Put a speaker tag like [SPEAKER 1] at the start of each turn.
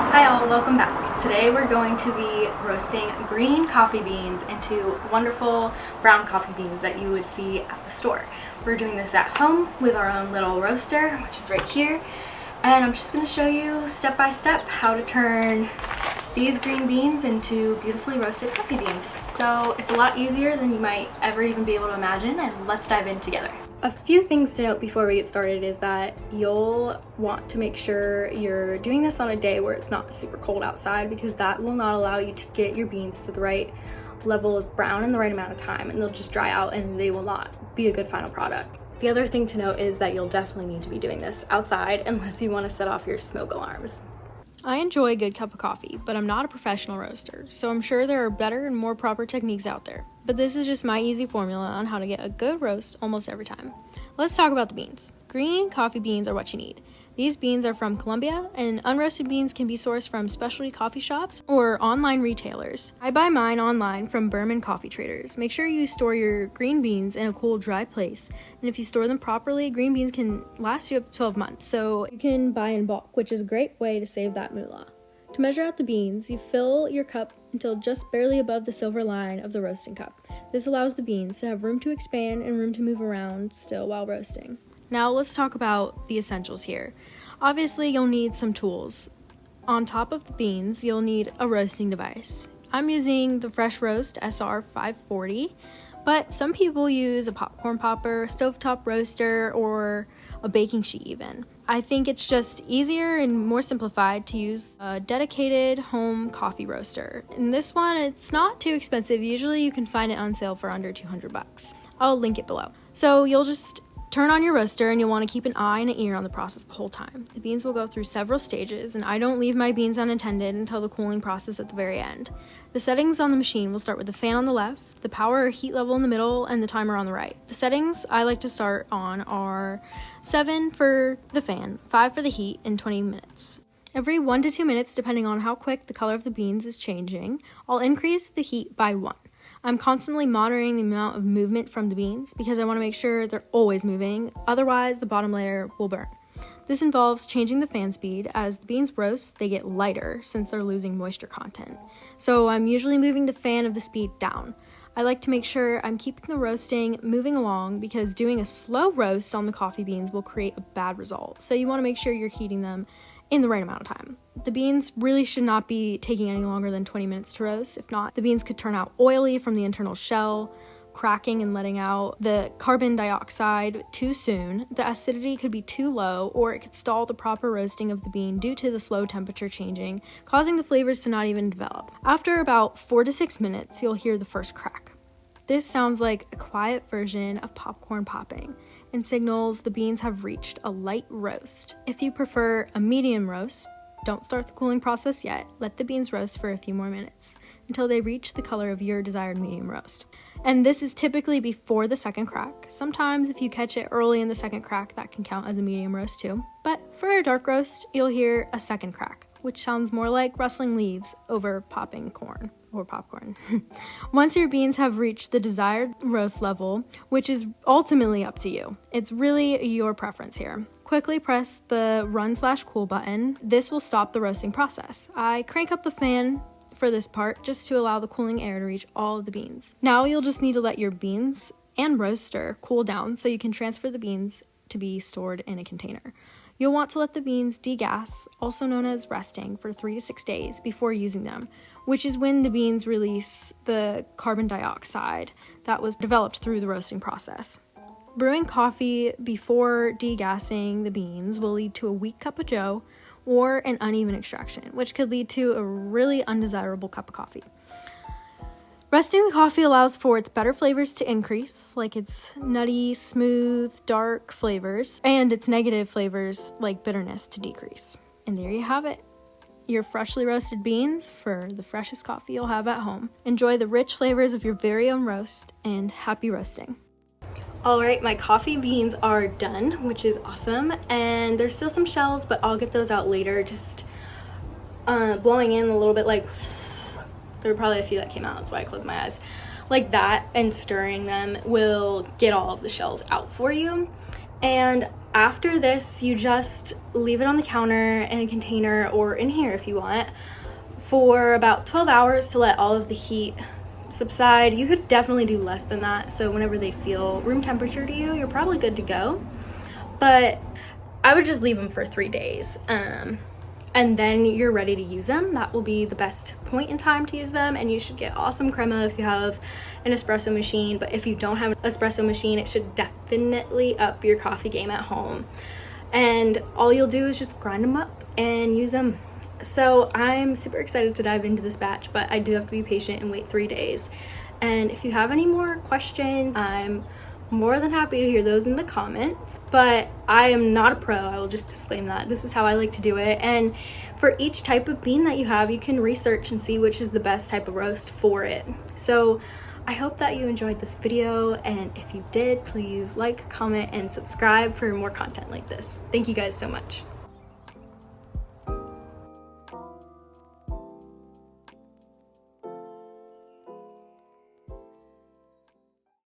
[SPEAKER 1] Hi all, welcome back. Today we're going to be roasting green coffee beans into wonderful brown coffee beans that you would see at the store. We're doing this at home with our own little roaster, which is right here. And I'm just going to show you step by step how to turn these green beans into beautifully roasted coffee beans. So it's a lot easier than you might ever even be able to imagine, and let's dive in together. A few things to note before we get started is that you'll want to make sure you're doing this on a day where it's not super cold outside, because that will not allow you to get your beans to the right level of brown in the right amount of time, and they'll just dry out and they will not be a good final product. The other thing to note is that you'll definitely need to be doing this outside unless you want to set off your smoke alarms. I enjoy a good cup of coffee, but I'm not a professional roaster, so I'm sure there are better and more proper techniques out there. But this is just my easy formula on how to get a good roast almost every time. Let's talk about the beans. Green coffee beans are what you need. These beans are from Colombia, and unroasted beans can be sourced from specialty coffee shops or online retailers. I buy mine online from Berman Coffee Traders. Make sure you store your green beans in a cool, dry place. And if you store them properly, green beans can last you up to 12 months. So you can buy in bulk, which is a great way to save that moolah. To measure out the beans, you fill your cup until just barely above the silver line of the roasting cup. This allows the beans to have room to expand and room to move around still while roasting. Now let's talk about the essentials here. Obviously, you'll need some tools. On top of the beans, you'll need a roasting device. I'm using the Fresh Roast SR 540, but some people use a popcorn popper, stovetop roaster, or a baking sheet even. I think it's just easier and more simplified to use a dedicated home coffee roaster. And this one, it's not too expensive. Usually you can find it on sale for under $200. I'll link it below. So you'll just turn on your roaster, and you'll want to keep an eye and an ear on the process the whole time. The beans will go through several stages, and I don't leave my beans unattended until the cooling process at the very end. The settings on the machine will start with the fan on the left, the power or heat level in the middle, and the timer on the right. The settings I like to start on are 7 for the fan, 5 for the heat, and 20 minutes. Every 1 to 2 minutes, depending on how quick the color of the beans is changing, I'll increase the heat by 1. I'm constantly monitoring the amount of movement from the beans because I want to make sure they're always moving, otherwise the bottom layer will burn. This involves changing the fan speed. As the beans roast, they get lighter since they're losing moisture content. So I'm usually moving the fan of the speed down. I like to make sure I'm keeping the roasting moving along because doing a slow roast on the coffee beans will create a bad result. So you want to make sure you're heating them in the right amount of time. The beans really should not be taking any longer than 20 minutes to roast. If not, the beans could turn out oily from the internal shell, cracking and letting out the carbon dioxide too soon. The acidity could be too low, or it could stall the proper roasting of the bean due to the slow temperature changing, causing the flavors to not even develop. After about 4 to 6 minutes, you'll hear the first crack. This sounds like a quiet version of popcorn popping and signals the beans have reached a light roast. If you prefer a medium roast, don't start the cooling process yet. Let the beans roast for a few more minutes until they reach the color of your desired medium roast. And this is typically before the second crack. Sometimes if you catch it early in the second crack, that can count as a medium roast too. But for a dark roast, you'll hear a second crack, which sounds more like rustling leaves over popping corn or popcorn. Once your beans have reached the desired roast level, which is ultimately up to you, it's really your preference here. Quickly press the run/cool button. This will stop the roasting process. I crank up the fan for this part just to allow the cooling air to reach all of the beans. Now you'll just need to let your beans and roaster cool down so you can transfer the beans to be stored in a container. You'll want to let the beans degas, also known as resting, for 3 to 6 days before using them, which is when the beans release the carbon dioxide that was developed through the roasting process. Brewing coffee before degassing the beans will lead to a weak cup of joe or an uneven extraction, which could lead to a really undesirable cup of coffee. Resting the coffee allows for its better flavors to increase, like its nutty, smooth, dark flavors, and its negative flavors, like bitterness, to decrease. And there you have it. Your freshly roasted beans for the freshest coffee you'll have at home. Enjoy the rich flavors of your very own roast, and happy roasting. Alright, my coffee beans are done, which is awesome, and there's still some shells, but I'll get those out later. Just blowing in a little bit, like there were probably a few that came out, that's why I closed my eyes. Like that, and stirring them will get all of the shells out for you. And After this, you just leave it on the counter in a container, or in here if you want, for about 12 hours to let all of the heat subside. You could definitely do less than that, so whenever they feel room temperature to you, you're probably good to go. But I would just leave them for 3 days, and then you're ready to use them. That will be the best point in time to use them, and you should get awesome crema if you have an espresso machine. But if you don't have an espresso machine, it should definitely up your coffee game at home. And all you'll do is just grind them up and use them. So I'm super excited to dive into this batch, but I do have to be patient and wait 3 days. And if you have any more questions, I'm more than happy to hear those in the comments, but I am not a pro. I will just disclaim that. This is how I like to do it. And for each type of bean that you have, you can research and see which is the best type of roast for it. So I hope that you enjoyed this video, and if you did, please like, comment, and subscribe for more content like this. Thank you guys so much.